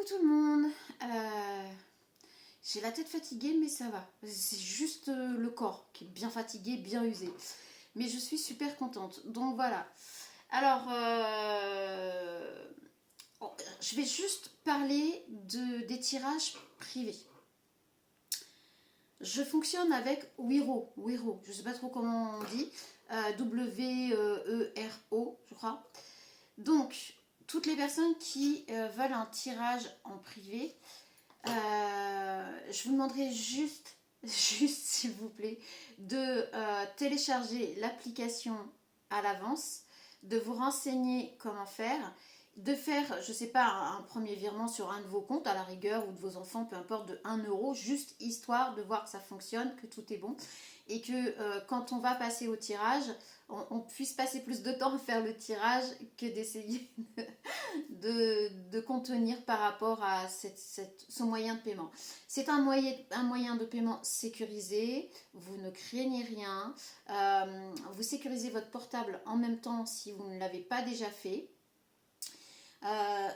tout le monde. J'ai la tête fatiguée, mais ça va. C'est juste le corps qui est bien fatigué, bien usé. Mais je suis super contente. Donc voilà. Alors, je vais juste parler des tirages privés. Je fonctionne avec Wero. Wero, je ne sais pas trop comment on dit. W-E-R-O, je crois. Donc, toutes les personnes qui veulent un tirage en privé, je vous demanderai juste s'il vous plaît, de télécharger l'application à l'avance, de vous renseigner comment faire, de faire, je sais pas, un premier virement sur un de vos comptes, à la rigueur, ou de vos enfants, peu importe, de 1 euro, juste histoire de voir que ça fonctionne, que tout est bon, et que quand on va passer au tirage, on puisse passer plus de temps à faire le tirage que d'essayer de contenir par rapport à ce moyen de paiement. C'est un moyen de paiement sécurisé, vous ne craignez rien, vous sécurisez votre portable en même temps si vous ne l'avez pas déjà fait.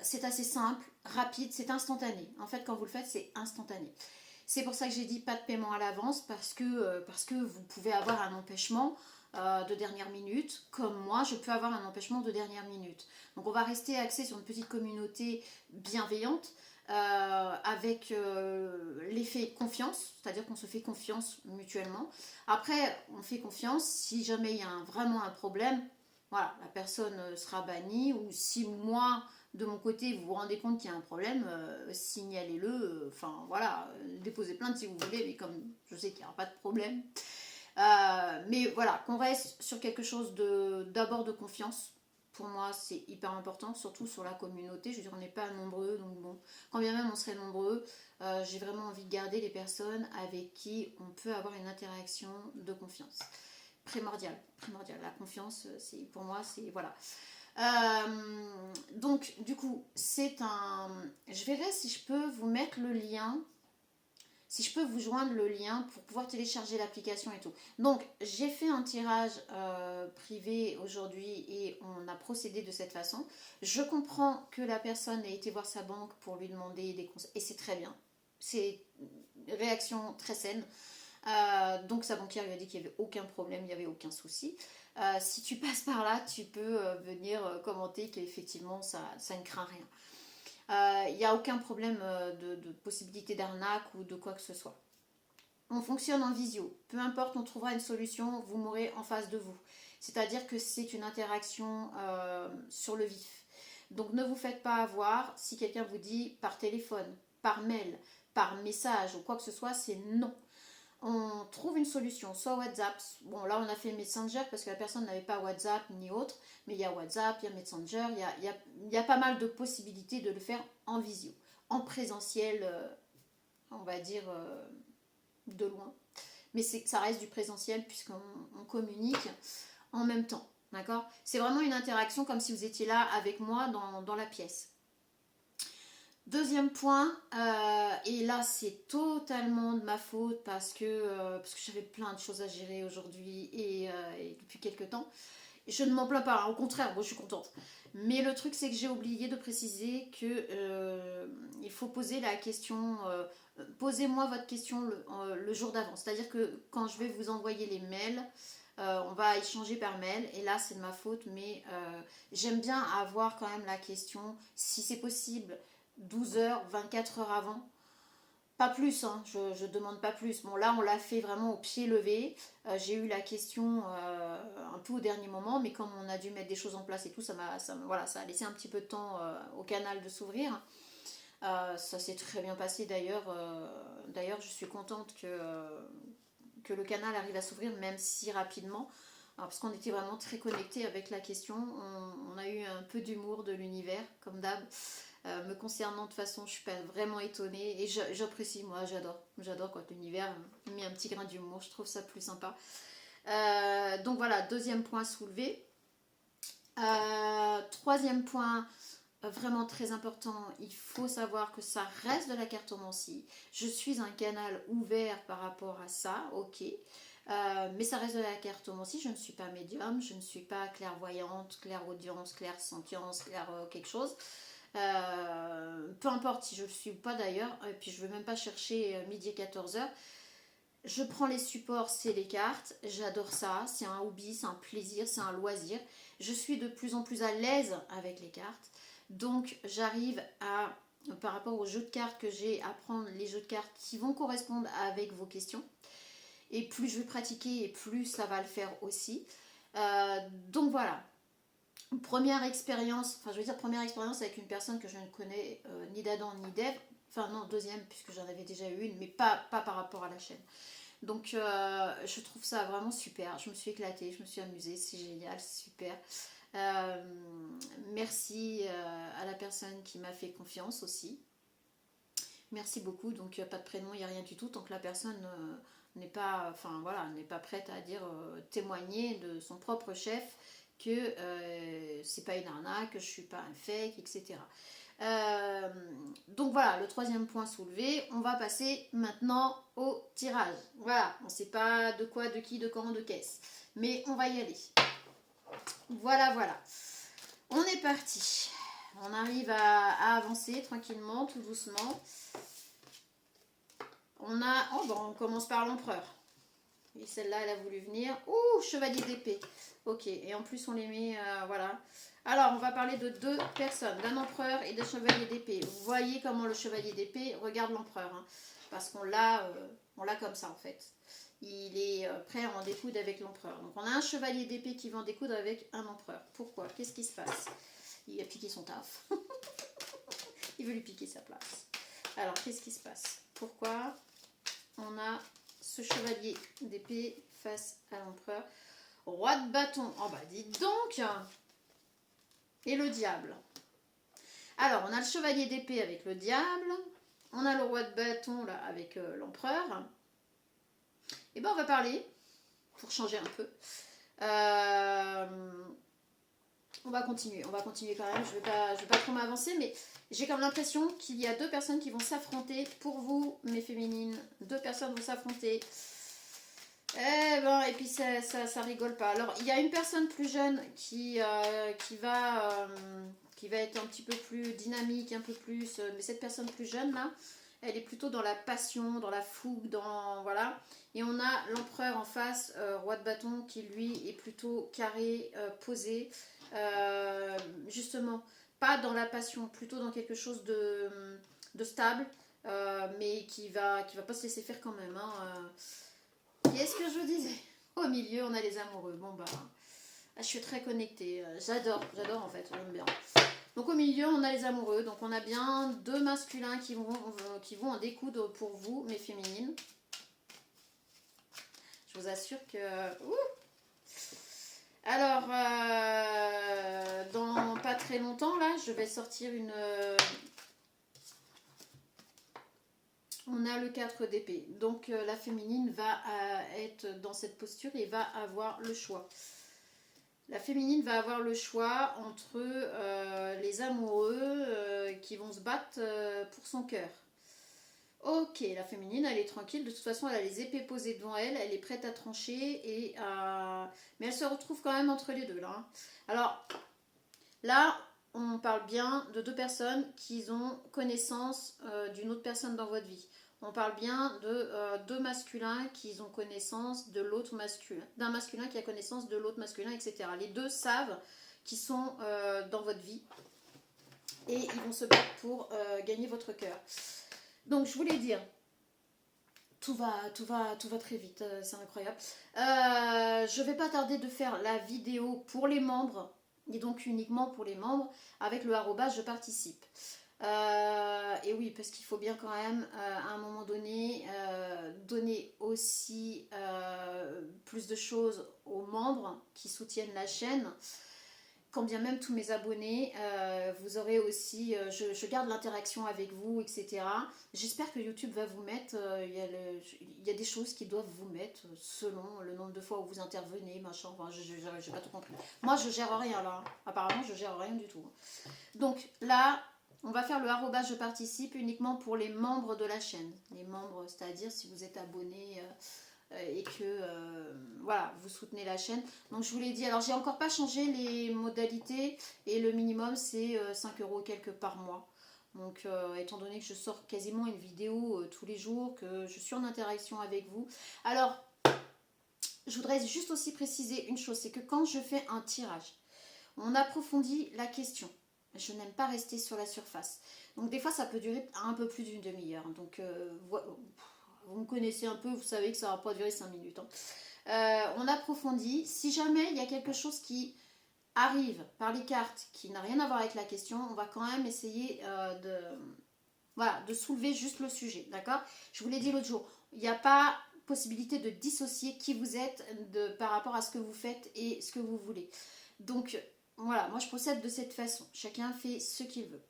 C'est assez simple, rapide, c'est instantané. En fait, quand vous le faites, c'est instantané. C'est pour ça que j'ai dit pas de paiement à l'avance parce que vous pouvez avoir un empêchement de dernière minute, comme moi, je peux avoir un empêchement de dernière minute. Donc on va rester axé sur une petite communauté bienveillante avec l'effet confiance, c'est-à-dire qu'on se fait confiance mutuellement. Après, on fait confiance si jamais il y a vraiment un problème. Voilà, la personne sera bannie ou si moi, de mon côté, vous vous rendez compte qu'il y a un problème, signalez-le, enfin voilà, déposez plainte si vous voulez, mais comme je sais qu'il n'y aura pas de problème. Mais voilà, qu'on reste sur quelque chose d'abord de confiance. Pour moi, c'est hyper important, surtout sur la communauté. Je veux dire, on n'est pas nombreux, donc bon, quand bien même on serait nombreux, j'ai vraiment envie de garder les personnes avec qui on peut avoir une interaction de confiance. Primordial, primordial. La confiance, c'est pour moi, c'est voilà. Donc, du coup, je verrai si je peux vous mettre le lien, si je peux vous joindre le lien pour pouvoir télécharger l'application et tout. Donc, j'ai fait un tirage privé aujourd'hui et on a procédé de cette façon. Je comprends que la personne ait été voir sa banque pour lui demander des conseils et c'est très bien. C'est une réaction très saine. Donc sa banquière lui a dit qu'il n'y avait aucun problème, il n'y avait aucun souci. Si tu passes par là, tu peux venir commenter qu'effectivement ça ne craint rien. Il n'y a aucun problème de possibilité d'arnaque ou de quoi que ce soit. On fonctionne en visio. Peu importe, on trouvera une solution, vous m'aurez en face de vous. C'est-à-dire que c'est une interaction sur le vif. Donc ne vous faites pas avoir si quelqu'un vous dit par téléphone, par mail, par message ou quoi que ce soit, c'est non. On trouve une solution, soit WhatsApp. Bon, là, on a fait Messenger parce que la personne n'avait pas WhatsApp ni autre, mais il y a WhatsApp, il y a Messenger, il y a pas mal de possibilités de le faire en visio, en présentiel, on va dire de loin. Mais ça reste du présentiel puisqu'on communique en même temps. D'accord. C'est vraiment une interaction comme si vous étiez là avec moi dans la pièce. Deuxième point, et là c'est totalement de ma faute parce que j'avais plein de choses à gérer aujourd'hui et depuis quelques temps. Je ne m'en plains pas, au contraire, moi je suis contente. Mais le truc c'est que j'ai oublié de préciser que il faut poser la question, posez-moi votre question le jour d'avant. C'est-à-dire que quand je vais vous envoyer les mails, on va échanger par mail et là c'est de ma faute, mais j'aime bien avoir quand même la question, si c'est possible, 12 heures, 24 heures avant. Pas plus, hein, je demande pas plus. Bon, là, on l'a fait vraiment au pied levé. J'ai eu la question un peu au dernier moment, mais comme on a dû mettre des choses en place et tout, voilà, ça a laissé un petit peu de temps au canal de s'ouvrir. Ça s'est très bien passé d'ailleurs. D'ailleurs, je suis contente que le canal arrive à s'ouvrir, même si rapidement. Alors, parce qu'on était vraiment très connectés avec la question. On a eu un peu d'humour de l'univers, comme d'hab. Me concernant de façon, je suis pas vraiment étonnée et j'apprécie, moi j'adore quand l'univers met un petit grain d'humour, je trouve ça plus sympa. Donc voilà, deuxième point soulevé. Troisième point, vraiment très important, il faut savoir que ça reste de la cartomancie. Je suis un canal ouvert par rapport à ça, ok. Mais ça reste de la cartomancie, je ne suis pas médium, je ne suis pas clairvoyante, clairaudience, clairsentience, clair quelque chose. Peu importe si je le suis ou pas d'ailleurs, et puis je ne vais même pas chercher midi et 14h. Je prends les supports, c'est les cartes, j'adore ça, c'est un hobby, c'est un plaisir, c'est un loisir. Je suis de plus en plus à l'aise avec les cartes, donc j'arrive à, par rapport aux jeux de cartes que j'ai, à prendre les jeux de cartes qui vont correspondre avec vos questions. Et plus je vais pratiquer, et plus ça va le faire aussi. Donc voilà, première expérience, enfin je veux dire première expérience avec une personne que je ne connais ni d'Adam ni d'Ève. Enfin non, deuxième, puisque j'en avais déjà eu une, mais pas par rapport à la chaîne. Donc je trouve ça vraiment super. Je me suis éclatée, je me suis amusée, c'est génial, c'est super. Euh, Merci à la personne qui m'a fait confiance aussi. Merci beaucoup. Donc pas de prénom, il n'y a rien du tout tant que la personne n'est pas, enfin voilà, n'est pas prête à dire témoigner de son propre chef que c'est pas une arnaque, que je suis pas un fake, etc. Donc voilà, le troisième point soulevé. On va passer maintenant au tirage. Voilà, on ne sait pas de quoi, de qui, de quand, de qu'est-ce. Mais on va y aller. Voilà, voilà. On est parti. On arrive à avancer tranquillement, tout doucement. On a... Oh, bon, on commence par l'empereur. Et celle-là, elle a voulu venir. Ouh, chevalier d'épée. Ok, et en plus, on les met... voilà. Alors, on va parler de deux personnes, d'un empereur et d'un chevalier d'épée. Vous voyez comment le chevalier d'épée regarde l'empereur. Hein, parce qu'on l'a comme ça, en fait. Il est prêt à en découdre avec l'empereur. Donc, on a un chevalier d'épée qui va en découdre avec un empereur. Pourquoi? Qu'est-ce qui se passe? Il a piqué son taf. Il veut lui piquer sa place. Alors, qu'est-ce qui se passe? Pourquoi on a ce chevalier d'épée face à l'empereur? Roi de bâton. Oh bah dites donc. Et le diable. Alors, on a le chevalier d'épée avec le diable. On a le roi de bâton là avec l'empereur. Et ben on va parler, pour changer un peu. On va continuer quand même. Je vais pas trop m'avancer, mais j'ai comme l'impression qu'il y a deux personnes qui vont s'affronter. Pour vous, mes féminines, deux personnes vont s'affronter. Et puis ça rigole pas. Alors, il y a une personne plus jeune qui va être un petit peu plus dynamique, un peu plus. Mais cette personne plus jeune là, elle est plutôt dans la passion, dans la fougue, dans voilà. Et on a l'empereur en face, roi de bâton, qui lui est plutôt carré, posé, justement pas dans la passion, plutôt dans quelque chose de stable, mais qui va pas se laisser faire quand même. Hein. Qu'est-ce que je vous disais? Au milieu, on a les amoureux. Bon, bah, je suis très connectée. J'adore en fait, j'aime bien. Donc, au milieu, on a les amoureux. Donc, on a bien deux masculins qui vont en découdre pour vous, mes féminines. Je vous assure que... Ouh. Alors, dans pas très longtemps, là, je vais sortir une... On a le 4 d'épée. Donc la féminine va être dans cette posture et va avoir le choix. La féminine va avoir le choix entre les amoureux qui vont se battre pour son cœur. Ok, la féminine, elle est tranquille. De toute façon, elle a les épées posées devant elle. Elle est prête à trancher. Mais elle se retrouve quand même entre les deux. Là, hein. Alors, là, on parle bien de deux personnes qui ont connaissance d'une autre personne dans votre vie. On parle bien de deux masculins qui ont connaissance de l'autre masculin, d'un masculin qui a connaissance de l'autre masculin, etc. Les deux savent qu'ils sont dans votre vie et ils vont se battre pour gagner votre cœur. Donc je voulais dire, tout va très vite, c'est incroyable. Je vais pas tarder de faire la vidéo pour les membres, et donc uniquement pour les membres, avec le arrobase je participe. Et oui, parce qu'il faut bien quand même, à un moment donné, donner aussi plus de choses aux membres qui soutiennent la chaîne. Quand bien même tous mes abonnés, vous aurez aussi, je garde l'interaction avec vous, etc. J'espère que YouTube va vous mettre, il y a des choses qui doivent vous mettre selon le nombre de fois où vous intervenez, machin, enfin, j'ai pas tout compris. Moi, je gère rien là, apparemment, je gère rien du tout. Donc là, on va faire le arrobase je participe uniquement pour les membres de la chaîne. Les membres, c'est-à-dire si vous êtes abonné et que voilà, vous soutenez la chaîne. Donc je vous l'ai dit, alors j'ai encore pas changé les modalités et le minimum c'est 5 euros quelques par mois. Donc étant donné que je sors quasiment une vidéo tous les jours, que je suis en interaction avec vous. Alors je voudrais juste aussi préciser une chose, c'est que quand je fais un tirage, on approfondit la question. Je n'aime pas rester sur la surface. Donc des fois ça peut durer un peu plus d'une demi-heure. Donc vous me connaissez un peu, vous savez que ça ne va pas durer 5 minutes. Hein. On approfondit. Si jamais il y a quelque chose qui arrive par les cartes qui n'a rien à voir avec la question, on va quand même essayer de soulever juste le sujet. D'accord? Je vous l'ai dit l'autre jour, il n'y a pas possibilité de dissocier qui vous êtes par rapport à ce que vous faites et ce que vous voulez. Donc voilà, moi je procède de cette façon. Chacun fait ce qu'il veut.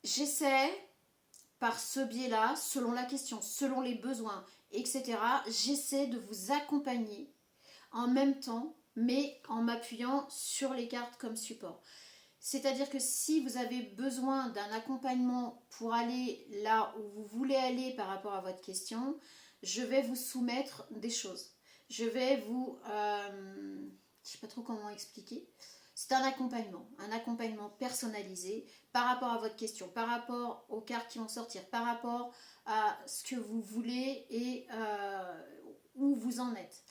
J'essaie, par ce biais-là, selon la question, selon les besoins, etc., j'essaie de vous accompagner en même temps, mais en m'appuyant sur les cartes comme support. C'est-à-dire que si vous avez besoin d'un accompagnement pour aller là où vous voulez aller par rapport à votre question, je vais vous soumettre des choses. Je vais vous... je ne sais pas trop comment expliquer. C'est un accompagnement personnalisé par rapport à votre question, par rapport aux cartes qui vont sortir, par rapport à ce que vous voulez et où vous en êtes.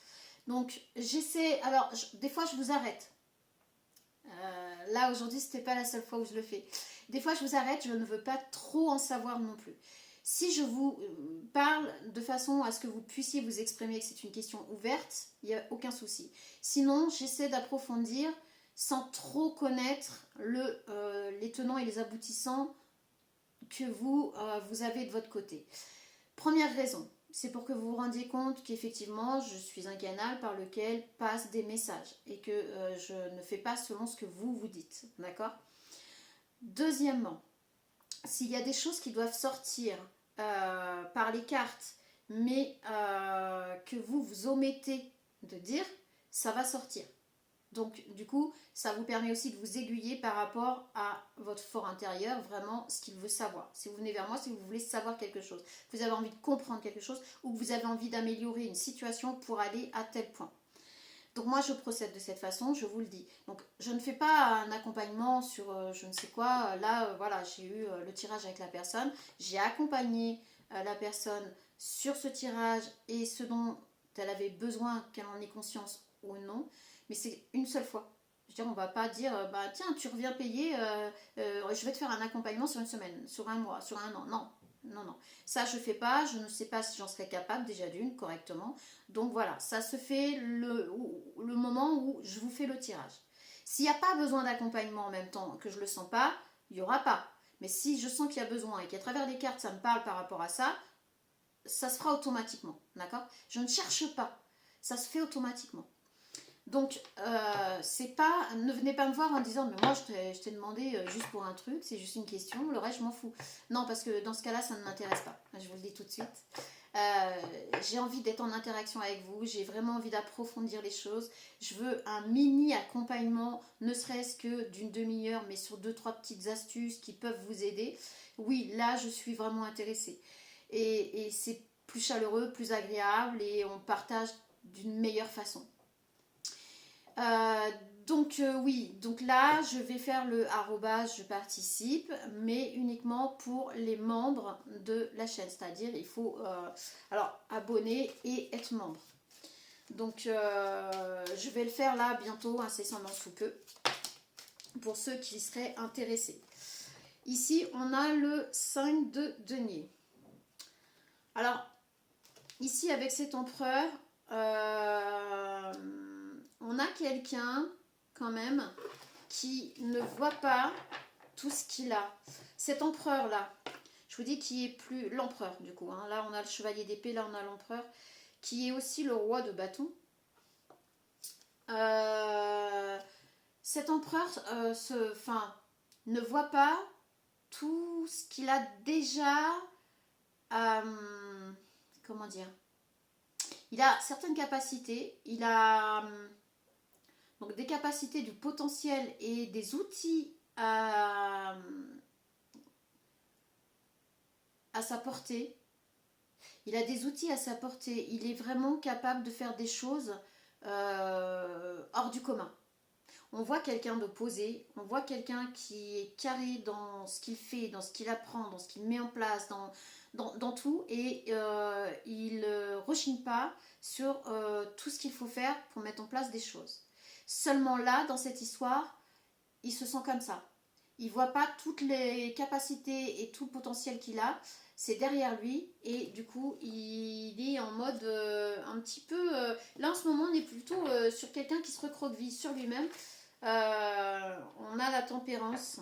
Donc j'essaie, alors des fois je vous arrête. Là aujourd'hui c'était pas la seule fois où je le fais. Des fois je vous arrête, je ne veux pas trop en savoir non plus. Si je vous parle de façon à ce que vous puissiez vous exprimer, que c'est une question ouverte, il n'y a aucun souci. Sinon j'essaie d'approfondir sans trop connaître les tenants et les aboutissants que vous avez de votre côté. Première raison, c'est pour que vous vous rendiez compte qu'effectivement, je suis un canal par lequel passent des messages et que je ne fais pas selon ce que vous vous dites, d'accord? Deuxièmement, s'il y a des choses qui doivent sortir par les cartes, mais que vous omettez de dire, ça va sortir. Donc du coup, ça vous permet aussi de vous aiguiller par rapport à votre fort intérieur, vraiment ce qu'il veut savoir. Si vous venez vers moi, si vous voulez savoir quelque chose, vous avez envie de comprendre quelque chose ou que vous avez envie d'améliorer une situation pour aller à tel point. Donc moi, je procède de cette façon, je vous le dis. Donc je ne fais pas un accompagnement sur je ne sais quoi. Là, voilà, j'ai eu le tirage avec la personne. J'ai accompagné la personne sur ce tirage et ce dont elle avait besoin, qu'elle en ait conscience ou non. Mais c'est une seule fois. Je veux dire, on ne va pas dire, bah tiens, tu reviens payer, je vais te faire un accompagnement sur une semaine, sur un mois, sur un an. Non, non, non. Ça, je ne fais pas. Je ne sais pas si j'en serais capable, déjà d'une, correctement. Donc voilà, ça se fait le moment où je vous fais le tirage. S'il n'y a pas besoin d'accompagnement en même temps, que je ne le sens pas, il n'y aura pas. Mais si je sens qu'il y a besoin et qu'à travers les cartes, ça me parle par rapport à ça, ça se fera automatiquement. D'accord? Je ne cherche pas. Ça se fait automatiquement. Donc, c'est pas, ne venez pas me voir en disant mais moi je t'ai demandé juste pour un truc, c'est juste une question, le reste je m'en fous. Non, parce que dans ce cas-là, ça ne m'intéresse pas. Je vous le dis tout de suite. J'ai envie d'être en interaction avec vous, j'ai vraiment envie d'approfondir les choses. Je veux un mini accompagnement, ne serait-ce que d'une demi-heure, mais sur 2-3 petites astuces qui peuvent vous aider. Oui, là, je suis vraiment intéressée. Et c'est plus chaleureux, plus agréable et on partage d'une meilleure façon. Oui, donc là je vais faire le arrobase je participe, mais uniquement pour les membres de la chaîne, c'est-à-dire il faut abonner et être membre. Donc je vais le faire là bientôt, incessamment sous peu, pour ceux qui seraient intéressés. Ici on a le 5 de denier. Alors ici avec cet empereur, on a quelqu'un quand même qui ne voit pas tout ce qu'il a. Cet empereur là, je vous dis qui est plus l'empereur du coup. Hein. Là on a le chevalier d'épée, là on a l'empereur, qui est aussi le roi de bâton. Cet empereur ne voit pas tout ce qu'il a déjà. Comment dire? Il a certaines capacités, il a donc des capacités, du potentiel et des outils à sa portée. Il a des outils à sa portée. Il est vraiment capable de faire des choses hors du commun. On voit quelqu'un de posé, on voit quelqu'un qui est carré dans ce qu'il fait, dans ce qu'il apprend, dans ce qu'il met en place, dans tout, et il ne rechigne pas sur tout ce qu'il faut faire pour mettre en place des choses. Seulement là, dans cette histoire, il se sent comme ça. Il ne voit pas toutes les capacités et tout le potentiel qu'il a. C'est derrière lui et du coup il est en mode un petit peu... là en ce moment on est plutôt sur quelqu'un qui se recroqueville sur lui-même. On a la tempérance.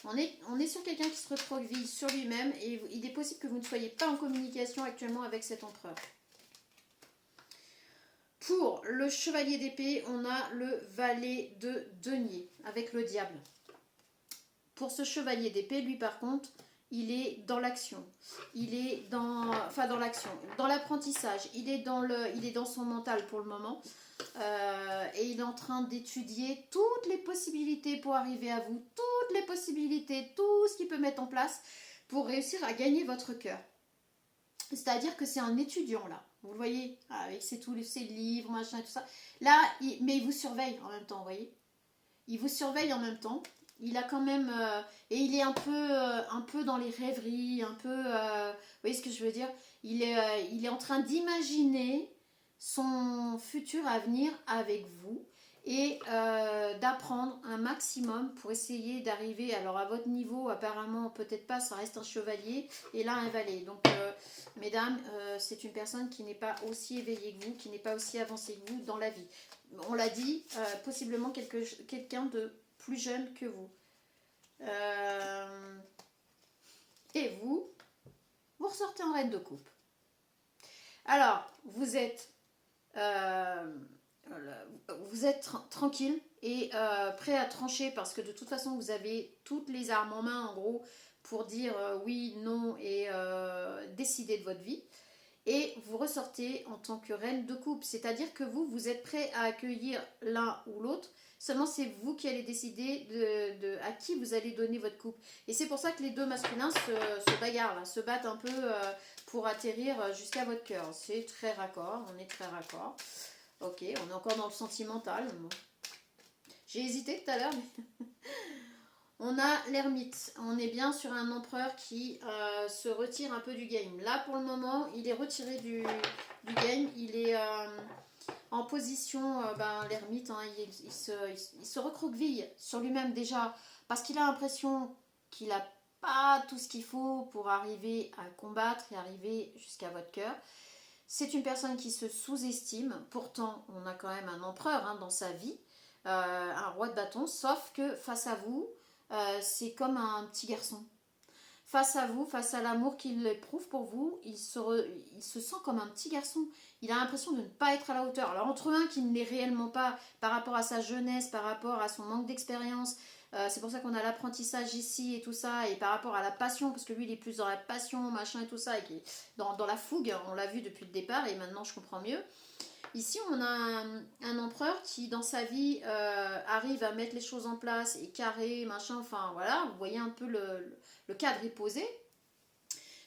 On est sur quelqu'un qui se recroqueville sur lui-même et il est possible que vous ne soyez pas en communication actuellement avec cet empereur. Pour le chevalier d'épée, on a le valet de denier avec le diable. Pour ce chevalier d'épée, lui par contre, il est dans l'action. Il est dans, enfin dans l'action, dans l'apprentissage. Il est dans son mental pour le moment. Et il est en train d'étudier toutes les possibilités pour arriver à vous, toutes les possibilités, tout ce qu'il peut mettre en place pour réussir à gagner votre cœur. C'est-à-dire que c'est un étudiant là, vous le voyez, avec ses livres, machin et tout ça. Là, mais il vous surveille en même temps, vous voyez. Il vous surveille en même temps. Il a quand même... et il est un peu dans les rêveries, un peu... vous voyez ce que je veux dire, il est en train d'imaginer son futur avenir avec vous et d'apprendre un maximum pour essayer d'arriver, alors à votre niveau apparemment peut-être pas, ça reste un chevalier et là un valet, donc mesdames, c'est une personne qui n'est pas aussi éveillée que vous, qui n'est pas aussi avancée que vous dans la vie, on l'a dit, possiblement quelqu'un de plus jeune que vous. Et vous ressortez en reine de coupe. Alors, vous êtes tranquille et prêt à trancher parce que de toute façon vous avez toutes les armes en main en gros pour dire oui, non et décider de votre vie. Et vous ressortez en tant que reine de coupe, c'est-à-dire que vous êtes prêt à accueillir l'un ou l'autre, seulement c'est vous qui allez décider à qui vous allez donner votre coupe. Et c'est pour ça que les deux masculins se bagarrent, là, se battent un peu pour atterrir jusqu'à votre cœur. C'est très raccord, on est très raccord. Ok, on est encore dans le sentimental. J'ai hésité tout à l'heure, mais... On a l'ermite, on est bien sur un empereur qui se retire un peu du game. Là pour le moment il est retiré du game, il est en position, l'ermite, hein, il se recroqueville sur lui-même déjà parce qu'il a l'impression qu'il n'a pas tout ce qu'il faut pour arriver à combattre et arriver jusqu'à votre cœur. C'est une personne qui se sous-estime, pourtant on a quand même un empereur dans sa vie, un roi de bâton, sauf que face à vous, c'est comme un petit garçon. Face à vous, face à l'amour qu'il éprouve pour vous, il se sent comme un petit garçon. Il a l'impression de ne pas être à la hauteur. Alors entre un qui ne l'est réellement pas par rapport à sa jeunesse, par rapport à son manque d'expérience, c'est pour ça qu'on a l'apprentissage ici et tout ça, et par rapport à la passion, parce que lui il est plus dans la passion, machin et tout ça, et qui est dans la fougue, on l'a vu depuis le départ, et maintenant je comprends mieux. Ici, on a un empereur qui, dans sa vie, arrive à mettre les choses en place et carré, machin, enfin voilà, vous voyez un peu le cadre est posé.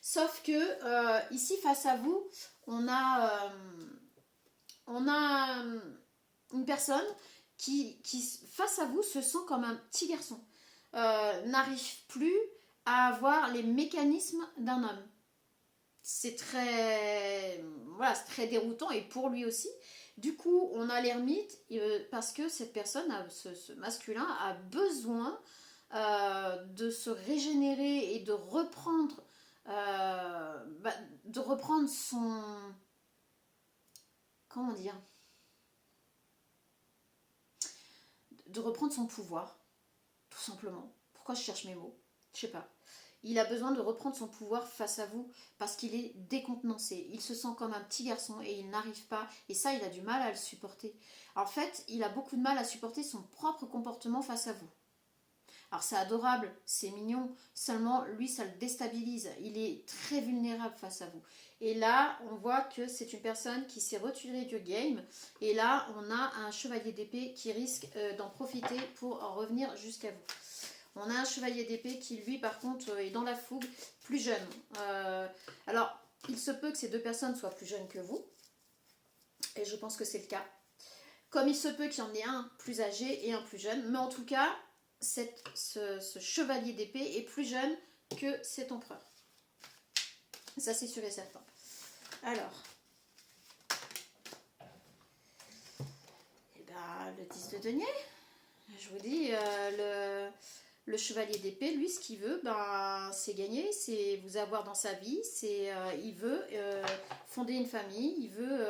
Sauf que ici, face à vous, on a une personne qui, face à vous, se sent comme un petit garçon. N'arrive plus à avoir les mécanismes d'un homme. C'est très déroutant et pour lui aussi. Du coup, on a l'ermite parce que cette personne, ce masculin, a besoin de se régénérer et de reprendre son... Comment dire, de reprendre son pouvoir, tout simplement. Pourquoi je cherche mes mots? Je sais pas. Il a besoin de reprendre son pouvoir face à vous parce qu'il est décontenancé. Il se sent comme un petit garçon et il n'arrive pas. Et ça, il a du mal à le supporter. En fait, il a beaucoup de mal à supporter son propre comportement face à vous. Alors c'est adorable, c'est mignon, seulement lui ça le déstabilise, il est très vulnérable face à vous. Et là on voit que c'est une personne qui s'est retirée du game et là on a un chevalier d'épée qui risque d'en profiter pour en revenir jusqu'à vous. On a un chevalier d'épée qui lui par contre est dans la fougue, plus jeune. Alors il se peut que ces deux personnes soient plus jeunes que vous. Et je pense que c'est le cas. Comme il se peut qu'il y en ait un plus âgé et un plus jeune. Mais en tout cas, ce chevalier d'épée est plus jeune que cet empereur. Ça, c'est sûr et certain. Alors. Et ben, le 10 de denier. Je vous dis, le chevalier d'épée, lui, ce qu'il veut, ben, c'est gagner, c'est vous avoir dans sa vie, il veut fonder une famille, il veut,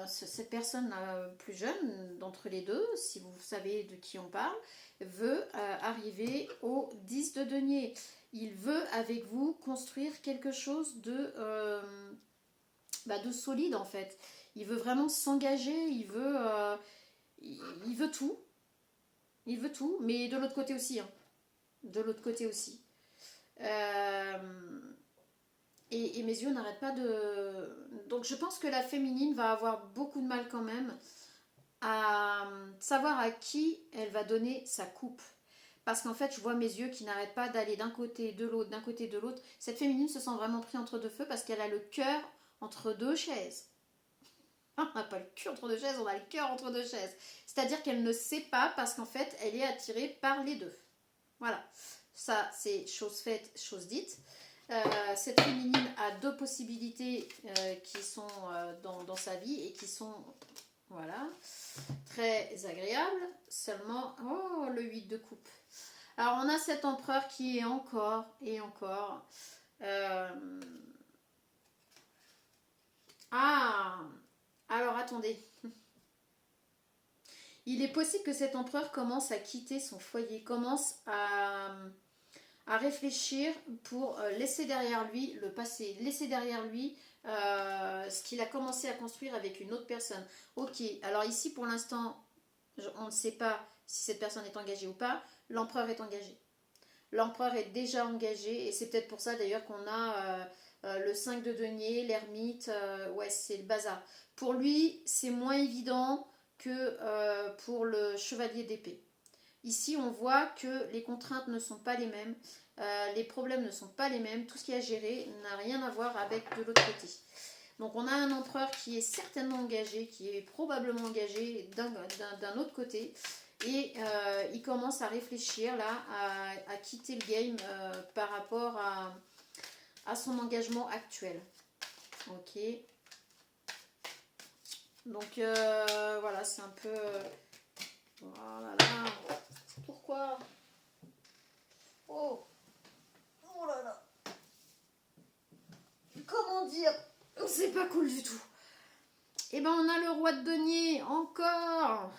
cette personne plus jeune d'entre les deux, si vous savez de qui on parle, veut arriver au 10 de denier. Il veut avec vous construire quelque chose de solide en fait. Il veut vraiment s'engager, il veut tout. Il veut tout, mais de l'autre côté aussi. Hein. De l'autre côté aussi. Et mes yeux n'arrêtent pas de... Donc je pense que la féminine va avoir beaucoup de mal quand même à savoir à qui elle va donner sa coupe. Parce qu'en fait, je vois mes yeux qui n'arrêtent pas d'aller d'un côté, de l'autre, d'un côté, de l'autre. Cette féminine se sent vraiment prise entre deux feux parce qu'elle a le cœur entre deux chaises. On n'a pas le cul entre deux chaises, on a le cœur entre deux chaises. C'est-à-dire qu'elle ne sait pas parce qu'en fait, elle est attirée par les deux. Voilà. Ça, c'est chose faite, chose dite. Cette féminine a deux possibilités qui sont dans sa vie et qui sont, voilà, très agréables. Seulement, oh, le 8 de coupe. Alors, on a cet empereur qui est encore et encore... alors attendez. Il est possible que cet empereur commence à quitter son foyer, commence à réfléchir pour laisser derrière lui le passé, laisser derrière lui ce qu'il a commencé à construire avec une autre personne. Ok, alors ici pour l'instant, on ne sait pas si cette personne est engagée ou pas, l'empereur est engagé. L'empereur est déjà engagé et c'est peut-être pour ça d'ailleurs qu'on a le 5 de denier, l'ermite, ouais c'est le bazar. Pour lui c'est moins évident que pour le chevalier d'épée. Ici on voit que les contraintes ne sont pas les mêmes, les problèmes ne sont pas les mêmes, tout ce qui est à gérer n'a rien à voir avec de l'autre côté. Donc on a un empereur qui est certainement engagé, qui est probablement engagé d'un autre côté. Et il commence à réfléchir là, à quitter le game par rapport à son engagement actuel. Ok. Donc voilà, c'est un peu... Voilà là. Pourquoi? Oh. Oh là là. Comment dire? C'est pas cool du tout. Et ben on a le roi de denier encore.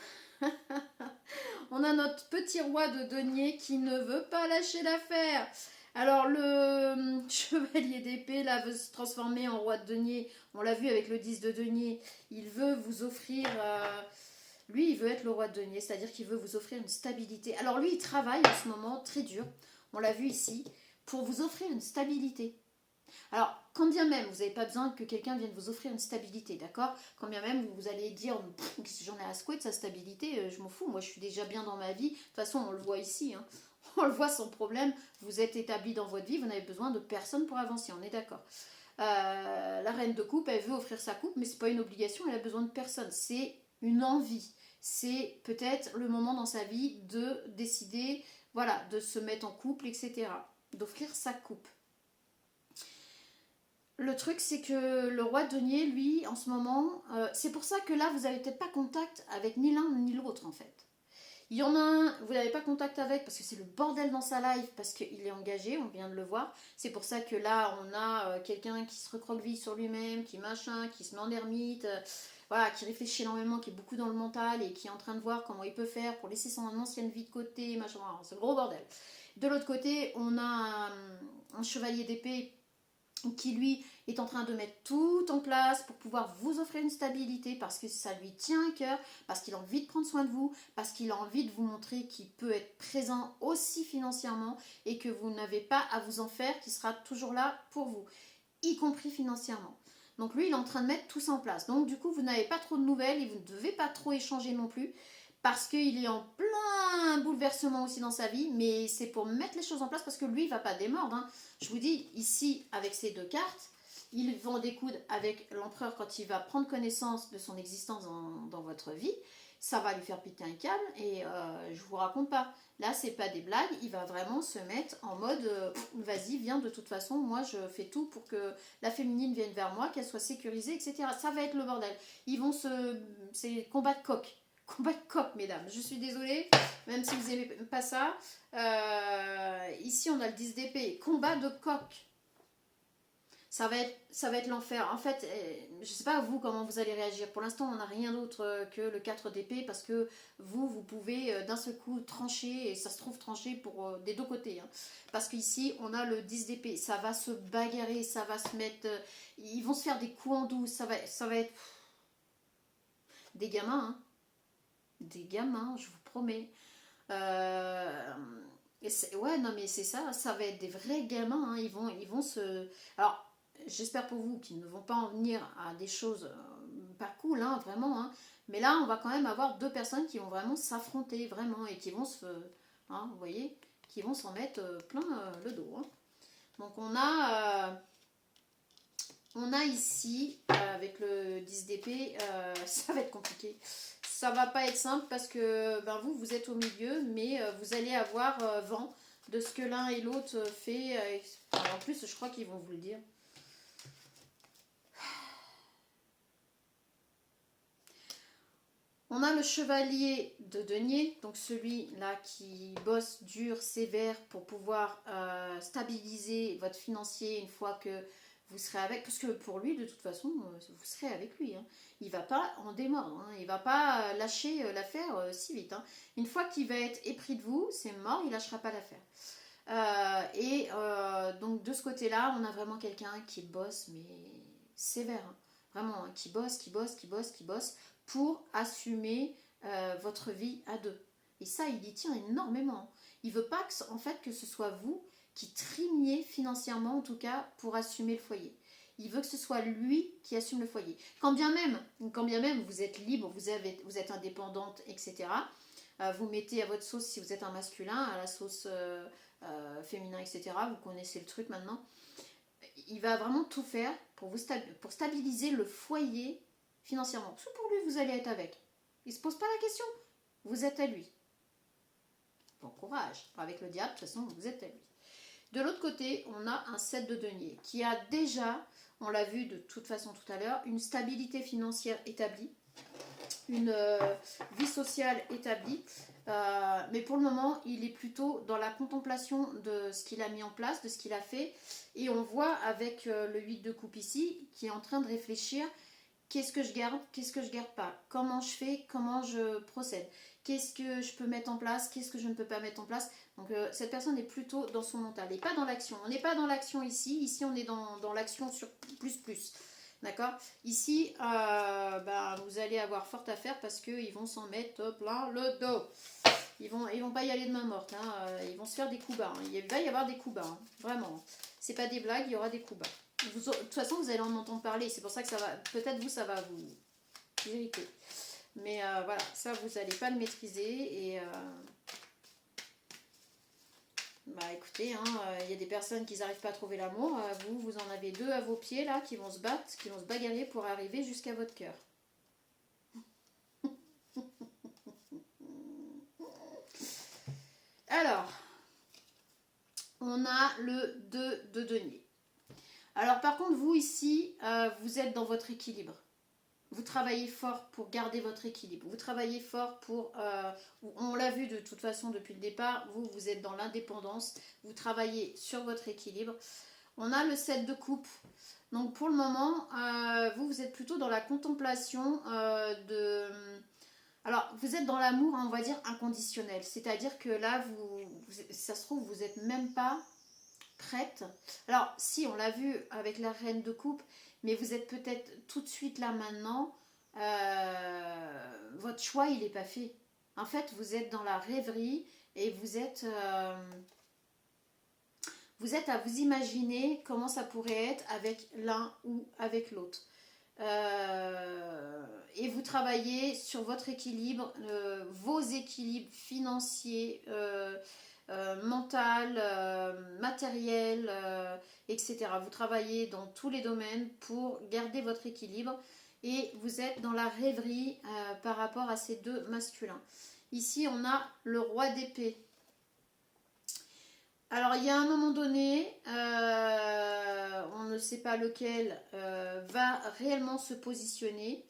On a notre petit roi de denier qui ne veut pas lâcher l'affaire. Alors le chevalier d'épée là veut se transformer en roi de denier. On l'a vu avec le 10 de denier. Il veut vous offrir... lui il veut être le roi de denier, c'est-à-dire qu'il veut vous offrir une stabilité. Alors lui il travaille en ce moment très dur, on l'a vu ici, pour vous offrir une stabilité. Alors, quand bien même, vous n'avez pas besoin que quelqu'un vienne vous offrir une stabilité, d'accord? Quand bien même, vous allez dire, j'en ai à secouer de sa stabilité, je m'en fous, moi je suis déjà bien dans ma vie. De toute façon, on le voit ici, hein. On le voit sans problème, vous êtes établi dans votre vie, vous n'avez besoin de personne pour avancer, on est d'accord. La reine de coupe, elle veut offrir sa coupe, mais c'est pas une obligation, elle a besoin de personne, c'est une envie. C'est peut-être le moment dans sa vie de décider, voilà, de se mettre en couple, etc. D'offrir sa coupe. Le truc, c'est que le roi de denier, lui, en ce moment, c'est pour ça que là, vous n'avez peut-être pas contact avec ni l'un ni l'autre, en fait. Il y en a un, vous n'avez pas contact avec parce que c'est le bordel dans sa life, parce qu'il est engagé, on vient de le voir. C'est pour ça que là, on a quelqu'un qui se recroqueville sur lui-même, qui machin, qui se met en ermite, voilà, qui réfléchit énormément, qui est beaucoup dans le mental et qui est en train de voir comment il peut faire pour laisser son ancienne vie de côté, machin, c'est le gros bordel. De l'autre côté, on a un chevalier d'épée qui lui est en train de mettre tout en place pour pouvoir vous offrir une stabilité parce que ça lui tient à cœur, parce qu'il a envie de prendre soin de vous, parce qu'il a envie de vous montrer qu'il peut être présent aussi financièrement et que vous n'avez pas à vous en faire, qu'il sera toujours là pour vous, y compris financièrement. Donc lui, il est en train de mettre tout ça en place. Donc du coup, vous n'avez pas trop de nouvelles et vous ne devez pas trop échanger non plus parce qu'il est en plein bouleversement aussi dans sa vie, mais c'est pour mettre les choses en place parce que lui, il ne va pas démordre. Hein. Je vous dis, ici, avec ces deux cartes, ils vont découdre avec l'empereur quand il va prendre connaissance de son existence dans votre vie. Ça va lui faire péter un câble et je vous raconte pas. Là, c'est pas des blagues, il va vraiment se mettre en mode vas-y, viens, de toute façon, moi je fais tout pour que la féminine vienne vers moi, qu'elle soit sécurisée, etc. Ça va être le bordel. Ils vont se. C'est combat de coq. Combat de coq, mesdames. Je suis désolée, même si vous n'aimez pas ça. Ici, on a le 10 d'épée. Combat de coq. Ça va être l'enfer. En fait, je ne sais pas vous comment vous allez réagir. Pour l'instant, on n'a rien d'autre que le 4 d'épée parce que vous pouvez d'un seul coup trancher et ça se trouve trancher pour des deux côtés. Hein. Parce qu'ici, on a le 10 d'épée. Ça va se bagarrer, ça va se mettre. Ils vont se faire des coups en douce. Ça va être des gamins. Hein. Des gamins, je vous promets. Ouais, non, mais c'est ça. Ça va être des vrais gamins. Hein. Ils vont se. Alors. J'espère pour vous qu'ils ne vont pas en venir à des choses pas cool, hein, vraiment. Hein. Mais là, on va quand même avoir deux personnes qui vont vraiment s'affronter, vraiment, et qui vont se... Hein, vous voyez, qui vont s'en mettre plein le dos. Hein. Donc on a ici, avec le 10 d'épée, ça va être compliqué. Ça va pas être simple parce que vous êtes au milieu, mais vous allez avoir vent de ce que l'un et l'autre fait. En plus, je crois qu'ils vont vous le dire. On a le chevalier de denier, donc celui-là qui bosse dur, sévère pour pouvoir stabiliser votre financier une fois que vous serez avec. Parce que pour lui, de toute façon, vous serez avec lui. Hein. Il ne va pas en démordre. Hein. Il ne va pas lâcher l'affaire si vite. Hein. Une fois qu'il va être épris de vous, c'est mort, il ne lâchera pas l'affaire. Donc de ce côté-là, on a vraiment quelqu'un qui bosse, mais sévère. Hein. Vraiment, hein, qui bosse pour assumer votre vie à deux. Et ça, il y tient énormément. Il veut pas en fait que ce soit vous qui trimiez financièrement, en tout cas, pour assumer le foyer. Il veut que ce soit lui qui assume le foyer. Quand bien même vous êtes libre, vous êtes indépendante, etc. Vous mettez à votre sauce, si vous êtes un masculin, à la sauce féminin, etc. Vous connaissez le truc maintenant. Il va vraiment tout faire pour stabiliser le foyer financièrement. Tout pour lui, vous allez être avec. Il ne se pose pas la question. Vous êtes à lui. Bon courage. Avec le diable, de toute façon, vous êtes à lui. De l'autre côté, on a un 7 de denier qui a déjà, on l'a vu de toute façon tout à l'heure, une stabilité financière établie, une vie sociale établie. Mais pour le moment, il est plutôt dans la contemplation de ce qu'il a mis en place, de ce qu'il a fait. Et on voit avec le 8 de coupe ici, qui est en train de réfléchir. Qu'est-ce que je garde? Qu'est-ce que je garde pas? Comment je fais? Comment je procède? Qu'est-ce que je peux mettre en place? Qu'est-ce que je ne peux pas mettre en place? Donc cette personne est plutôt dans son mental et pas dans l'action. On n'est pas dans l'action ici. Ici, on est dans l'action sur plus. D'accord? Ici, vous allez avoir fort à faire parce qu'ils vont s'en mettre plein le dos. Ils vont pas y aller de main morte. Hein. Ils vont se faire des coups bas. Hein. Il va y avoir des coups bas. Hein. Vraiment. C'est pas des blagues, il y aura des coups bas. De toute façon, vous allez en entendre parler. C'est pour ça que ça va. Peut-être vous, ça va vous irriter. Mais voilà, ça, vous n'allez pas le maîtriser. Et écoutez, y a des personnes qui n'arrivent pas à trouver l'amour. Vous en avez deux à vos pieds là qui vont se battre, qui vont se bagarrer pour arriver jusqu'à votre cœur. Alors, on a le 2 de denier. Alors par contre, vous ici, vous êtes dans votre équilibre. Vous travaillez fort pour garder votre équilibre. Vous travaillez fort pour... on l'a vu de toute façon depuis le départ, vous êtes dans l'indépendance. Vous travaillez sur votre équilibre. On a le 7 de coupe. Donc pour le moment, vous êtes plutôt dans la contemplation de... Alors, vous êtes dans l'amour, on va dire, inconditionnel. C'est-à-dire que là, ça se trouve, vous n'êtes même pas prête. Alors, si, on l'a vu avec la reine de coupe, mais vous êtes peut-être tout de suite là maintenant. Votre choix, il n'est pas fait. En fait, vous êtes dans la rêverie et vous êtes à vous imaginer comment ça pourrait être avec l'un ou avec l'autre. Et vous travaillez sur votre équilibre, vos équilibres financiers, mental, matériel, etc. Vous travaillez dans tous les domaines pour garder votre équilibre et vous êtes dans la rêverie par rapport à ces deux masculins. Ici, on a le roi d'épée. Alors, il y a un moment donné, on ne sait pas lequel va réellement se positionner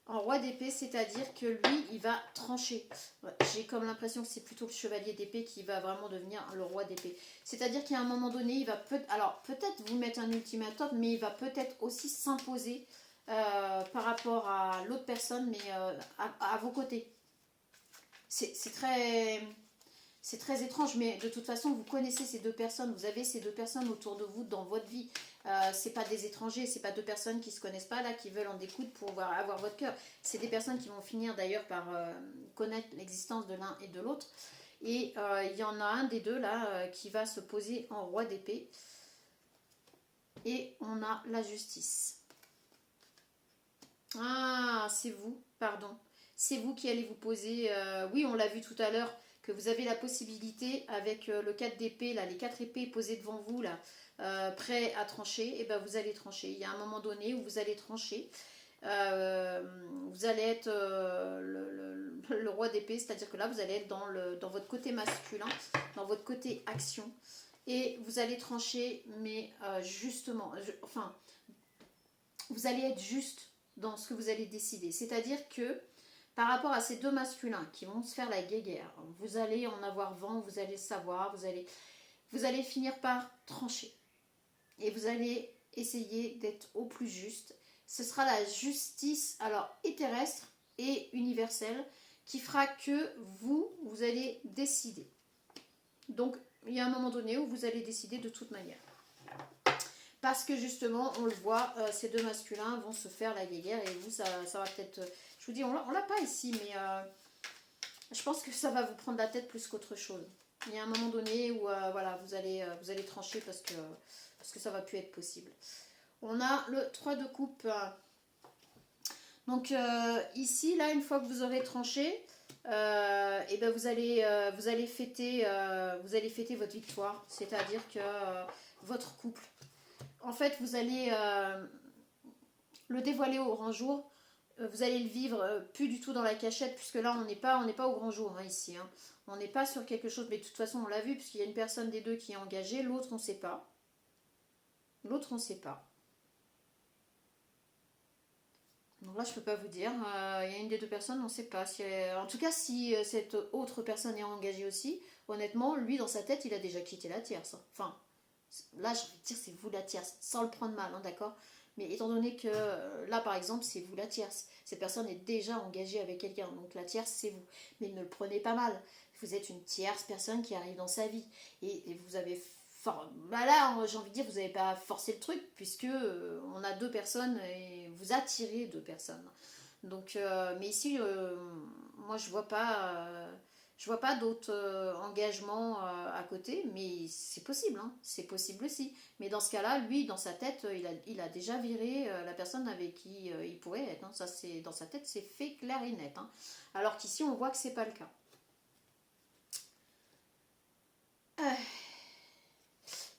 en roi d'épée, c'est-à-dire que lui, il va trancher. Ouais, j'ai comme l'impression que c'est plutôt le chevalier d'épée qui va vraiment devenir le roi d'épée. C'est-à-dire qu'à un moment donné, il va peut-être vous mettre un ultimatum, mais il va peut-être aussi s'imposer par rapport à l'autre personne, mais à vos côtés. C'est très... C'est très étrange, mais de toute façon, vous connaissez ces deux personnes, vous avez ces deux personnes autour de vous dans votre vie. C'est pas des étrangers, c'est pas deux personnes qui se connaissent pas là, qui veulent en découdre pour avoir votre cœur. C'est des personnes qui vont finir d'ailleurs par connaître l'existence de l'un et de l'autre. Et il y en a un des deux là qui va se poser en roi d'épée. Et on a la justice. Ah, c'est vous, pardon. C'est vous qui allez vous poser. Oui, on l'a vu tout à l'heure que vous avez la possibilité avec le 4 d'épée, là, les 4 épées posées devant vous, là, prêts à trancher, et ben vous allez trancher. Il y a un moment donné où vous allez trancher. Vous allez être le roi d'épée, c'est-à-dire que là, vous allez être dans votre côté masculin, dans votre côté action. Et vous allez trancher, mais justement, enfin, vous allez être juste dans ce que vous allez décider. C'est-à-dire que par rapport à ces deux masculins qui vont se faire la guéguerre, vous allez en avoir vent, vous allez savoir, vous allez finir par trancher. Et vous allez essayer d'être au plus juste. Ce sera la justice, alors, et terrestre et universelle, qui fera que vous allez décider. Donc, il y a un moment donné où vous allez décider de toute manière. Parce que justement, on le voit, ces deux masculins vont se faire la guéguerre et vous, ça va peut-être... Je vous dis, on l'a pas ici, mais je pense que ça va vous prendre la tête plus qu'autre chose. Il y a un moment donné où voilà, vous allez trancher parce que ça va plus être possible. On a le 3 de coupe. Donc ici, là, une fois que vous aurez tranché, et ben vous allez fêter votre victoire. C'est-à-dire que votre couple, en fait, vous allez le dévoiler au grand jour. Vous allez le vivre plus du tout dans la cachette, puisque là, on n'est pas au grand jour hein, ici. Hein. On n'est pas sur quelque chose, mais de toute façon, on l'a vu, puisqu'il y a une personne des deux qui est engagée, l'autre, on ne sait pas. L'autre, on ne sait pas. Donc là, je ne peux pas vous dire. Il y a une des deux personnes, on ne sait pas. En tout cas, si cette autre personne est engagée aussi, honnêtement, lui, dans sa tête, il a déjà quitté la tierce. Enfin, là, je vais dire, c'est vous la tierce, sans le prendre mal, hein, d'accord. Mais étant donné que là, par exemple, c'est vous la tierce. Cette personne est déjà engagée avec quelqu'un, donc la tierce, c'est vous. Mais ne le prenez pas mal. Vous êtes une tierce personne qui arrive dans sa vie. Et vous avez... Bah là, j'ai envie de dire, vous n'avez pas forcé le truc, puisque on a deux personnes et vous attirez deux personnes. Donc, mais ici, moi, je vois pas d'autres engagements à côté, mais c'est possible, hein, c'est possible aussi. Mais dans ce cas-là, lui, dans sa tête, il a déjà viré la personne avec qui il pourrait être. Hein. Ça, c'est dans sa tête, c'est fait clair et net. Hein. Alors qu'ici, on voit que c'est pas le cas.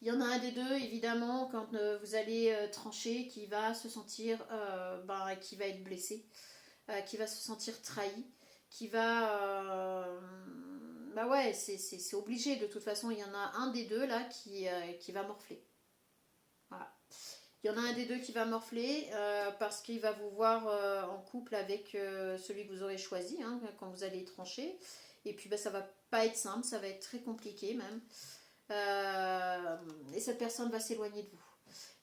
Il y en a un des deux, évidemment, quand vous allez trancher, qui va se sentir, qui va être blessé, qui va se sentir trahi, qui va... bah ouais, c'est obligé, de toute façon, il y en a un des deux, là, qui va morfler. Voilà. Il y en a un des deux qui va morfler parce qu'il va vous voir en couple avec celui que vous aurez choisi hein, quand vous allez trancher. Et puis bah, ça va pas être simple, ça va être très compliqué même. Et cette personne va s'éloigner de vous.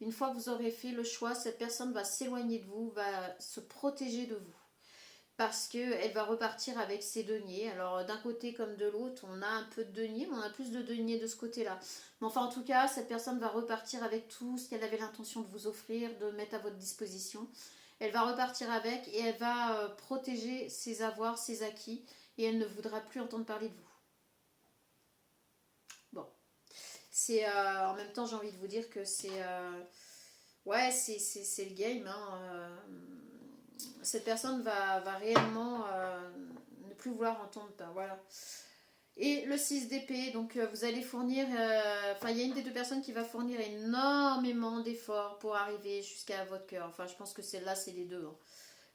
Une fois que vous aurez fait le choix, cette personne va s'éloigner de vous, va se protéger de vous. Parce qu'elle va repartir avec ses deniers. Alors d'un côté comme de l'autre, on a un peu de deniers, mais on a plus de deniers de ce côté-là. Mais enfin en tout cas, cette personne va repartir avec tout ce qu'elle avait l'intention de vous offrir, de mettre à votre disposition. Elle va repartir avec et elle va protéger ses avoirs, ses acquis, et elle ne voudra plus entendre parler de vous. Bon. C'est en même temps, j'ai envie de vous dire que c'est ouais, c'est le game. Hein, cette personne va réellement ne plus vouloir entendre. Voilà. Et le 6 d'épée, donc vous allez fournir, enfin il y a une des deux personnes qui va fournir énormément d'efforts pour arriver jusqu'à votre cœur. Enfin je pense que là c'est les deux, hein.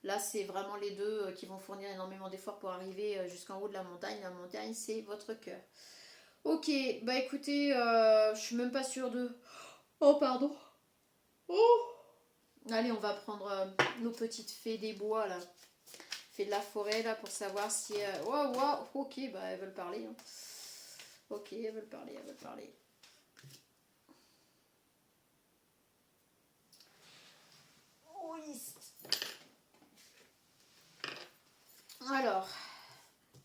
Là c'est vraiment les deux qui vont fournir énormément d'efforts pour arriver jusqu'en haut de la montagne. La montagne c'est votre cœur. Ok, bah écoutez, je suis même pas sûre de... Oh pardon. Oh. Allez, on va prendre nos petites fées des bois là. Fées de la forêt là pour savoir si... Wow, wow, ok, bah elles veulent parler, hein. Ok, elles veulent parler, elles veulent parler. Oui. Alors,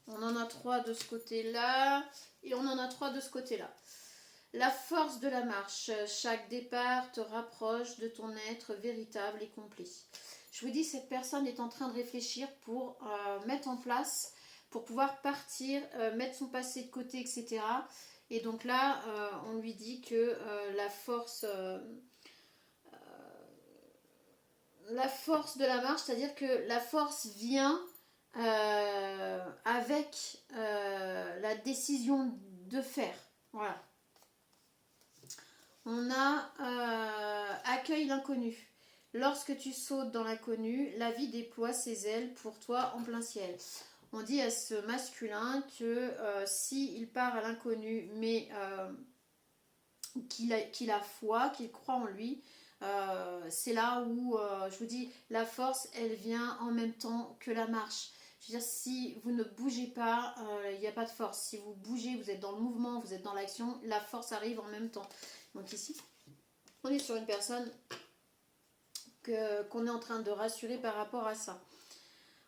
on en a 3 de ce côté-là et on en a 3 de ce côté-là. La force de la marche. Chaque départ te rapproche de ton être véritable et complet. Je vous dis, cette personne est en train de réfléchir pour mettre en place, pour pouvoir partir, mettre son passé de côté, etc. Et donc là, on lui dit que la force de la marche, c'est-à-dire que la force vient avec la décision de faire. Voilà. On a accueille l'inconnu. Lorsque tu sautes dans l'inconnu, la vie déploie ses ailes pour toi en plein ciel. On dit à ce masculin que s'il part à l'inconnu, mais qu'il a foi, qu'il croit en lui, c'est là où, je vous dis, la force, elle vient en même temps que la marche. Je veux dire, si vous ne bougez pas, il n'y a pas de force. Si vous bougez, vous êtes dans le mouvement, vous êtes dans l'action, la force arrive en même temps. Donc ici, on est sur une personne qu'on est en train de rassurer par rapport à ça.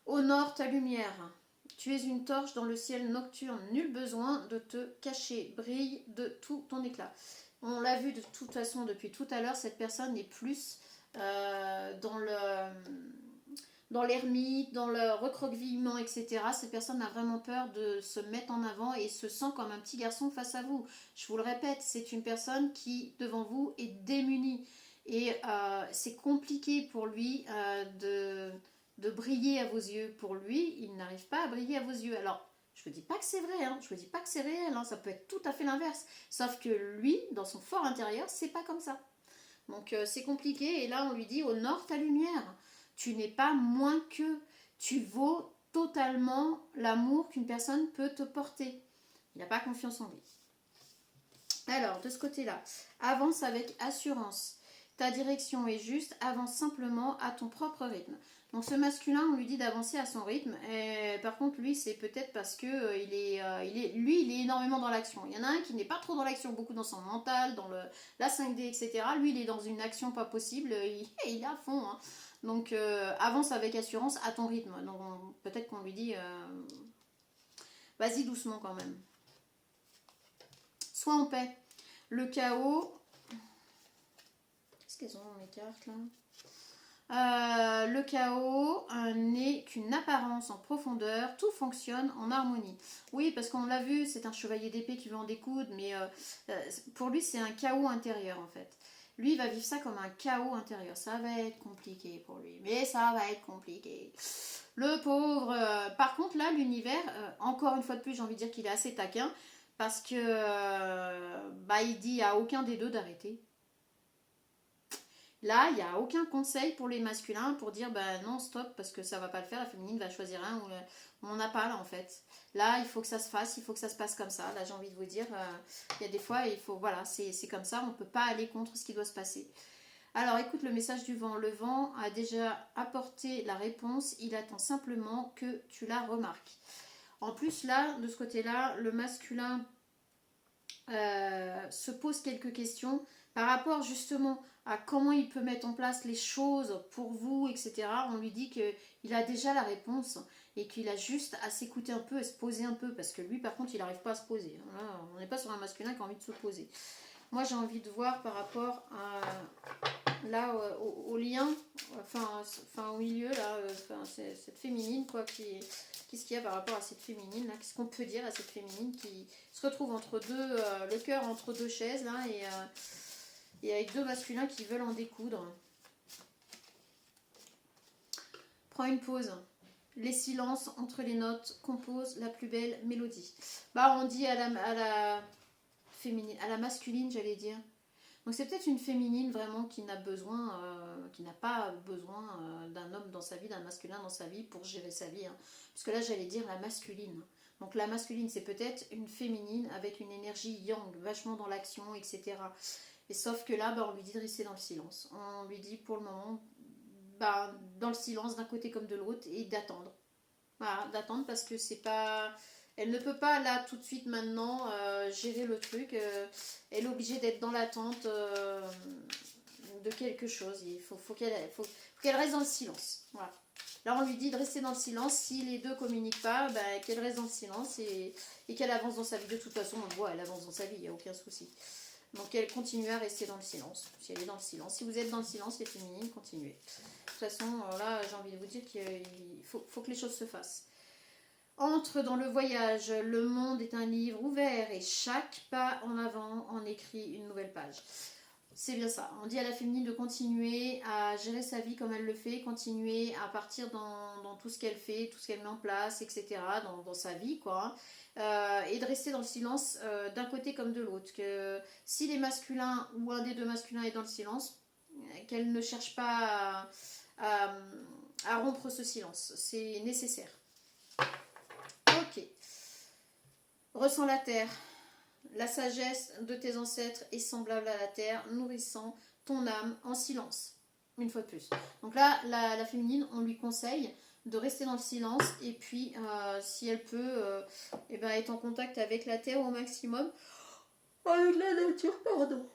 Honore ta lumière. Tu es une torche dans le ciel nocturne. Nul besoin de te cacher. Brille de tout ton éclat. On l'a vu de toute façon depuis tout à l'heure, cette personne est plus dans l'ermite, dans le recroquevillement, etc. Cette personne a vraiment peur de se mettre en avant et se sent comme un petit garçon face à vous. Je vous le répète, c'est une personne qui, devant vous, est démunie. Et c'est compliqué pour lui de briller à vos yeux. Pour lui, il n'arrive pas à briller à vos yeux. Alors, je ne vous dis pas que c'est vrai, hein. Je ne vous dis pas que c'est réel, hein. Ça peut être tout à fait l'inverse. Sauf que lui, dans son fort intérieur, c'est pas comme ça. Donc c'est compliqué. Et là, on lui dit, honore ta lumière. Tu n'es pas moins que. Tu vaux totalement l'amour qu'une personne peut te porter. Il n'a pas confiance en lui. Alors, de ce côté-là, avance avec assurance. Ta direction est juste, avance simplement à ton propre rythme. Donc ce masculin, on lui dit d'avancer à son rythme. Et, par contre, lui, c'est peut-être parce que il est énormément dans l'action. Il y en a un qui n'est pas trop dans l'action, beaucoup dans son mental, dans la 5D, etc. Lui, il est dans une action pas possible. Il est à fond, hein. Donc avance avec assurance à ton rythme. Donc peut-être qu'on lui dit vas-y doucement quand même. Sois en paix. Le chaos. Qu'est-ce qu'elles ont mes cartes là? Le chaos n'est qu'une apparence en profondeur, tout fonctionne en harmonie. Oui, parce qu'on l'a vu, c'est un chevalier d'épée qui veut en découdre, mais pour lui c'est un chaos intérieur en fait. Lui il va vivre ça comme un chaos intérieur. Ça va être compliqué pour lui, mais ça va être compliqué. Le pauvre. Par contre là, l'univers, encore une fois de plus, j'ai envie de dire qu'il est assez taquin, parce que il dit à aucun des deux d'arrêter. Là, il n'y a aucun conseil pour les masculins pour dire non, stop, parce que ça va pas le faire, la féminine va choisir un ou on n'a pas là en fait. Là, il faut que ça se fasse, il faut que ça se passe comme ça. Là, j'ai envie de vous dire, il y a des fois, il faut, voilà, c'est comme ça, on ne peut pas aller contre ce qui doit se passer. Alors, écoute le message du vent. Le vent a déjà apporté la réponse, il attend simplement que tu la remarques. En plus, là, de ce côté-là, le masculin se pose quelques questions par rapport justement à comment il peut mettre en place les choses pour vous, etc. On lui dit qu'il a déjà la réponse et qu'il a juste à s'écouter un peu et se poser un peu, parce que lui par contre il n'arrive pas à se poser. Là, on n'est pas sur un masculin qui a envie de se poser. Moi j'ai envie de voir par rapport à là au lien, enfin au milieu là, cette féminine quoi, qu'est-ce qu'il y a par rapport à cette féminine là, qu'est-ce qu'on peut dire à cette féminine qui se retrouve entre deux, le cœur entre deux chaises là, et avec deux masculins qui veulent en découdre. Prends une pause. Les silences entre les notes composent la plus belle mélodie. Bah, on dit à la féminine, à la masculine, j'allais dire. Donc c'est peut-être une féminine vraiment qui n'a besoin, qui n'a pas besoin d'un homme dans sa vie, d'un masculin dans sa vie pour gérer sa vie. Hein. Parce que là j'allais dire la masculine. Donc la masculine c'est peut-être une féminine avec une énergie yang, vachement dans l'action, etc. Et sauf que là, bah, on lui dit de rester dans le silence. On lui dit pour le moment, bah, dans le silence d'un côté comme de l'autre et d'attendre. Voilà, d'attendre parce que c'est pas. Elle ne peut pas là tout de suite maintenant gérer le truc. Elle est obligée d'être dans l'attente de quelque chose. Il faut qu'elle reste dans le silence. Voilà. Là, on lui dit de rester dans le silence. Si les deux communiquent pas, bah, qu'elle reste dans le silence et qu'elle avance dans sa vie. De toute façon, on le voit, elle avance dans sa vie, il n'y a aucun souci. Donc, elle continue à rester dans le silence. Si elle est dans le silence. Si vous êtes dans le silence, les féminines, continuez. De toute façon, là, j'ai envie de vous dire qu'il faut que les choses se fassent. Entre dans le voyage, le monde est un livre ouvert et chaque pas en avant en écrit une nouvelle page. C'est bien ça. On dit à la féminine de continuer à gérer sa vie comme elle le fait, continuer à partir dans tout ce qu'elle fait, tout ce qu'elle met en place, etc. dans sa vie, quoi. Et de rester dans le silence d'un côté comme de l'autre. Que si les masculins ou un des deux masculins est dans le silence, qu'elle ne cherche pas à rompre ce silence. C'est nécessaire. Ok. Ressens la terre. La sagesse de tes ancêtres est semblable à la terre, nourrissant ton âme en silence. Une fois de plus. Donc là, la féminine, on lui conseille de rester dans le silence et puis, si elle peut, eh ben, être en contact avec la terre au maximum. Avec la nature, pardon.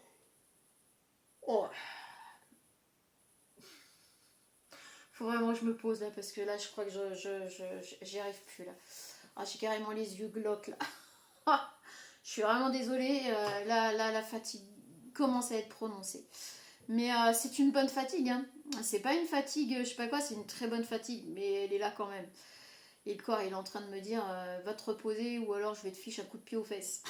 Oh. Faut vraiment que je me pose là parce que là, je crois que j'y arrive plus là. Ah, j'ai carrément les yeux glauques là. Je suis vraiment désolée, la fatigue commence à être prononcée. Mais c'est une bonne fatigue. Hein. C'est pas une fatigue, je sais pas quoi, c'est une très bonne fatigue, mais elle est là quand même. Et le corps, il est en train de me dire, va te reposer ou alors je vais te ficher un coup de pied aux fesses.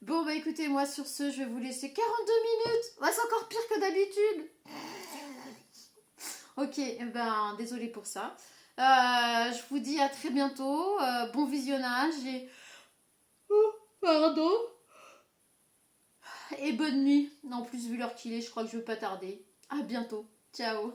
Bon, bah écoutez, moi sur ce, je vais vous laisser 42 minutes. Ouais, c'est encore pire que d'habitude. Ok, ben désolée pour ça. Je vous dis à très bientôt. Bon visionnage et. Oh, pardon. Et bonne nuit. En plus, vu l'heure qu'il est, je crois que je ne vais pas tarder. À bientôt. Ciao.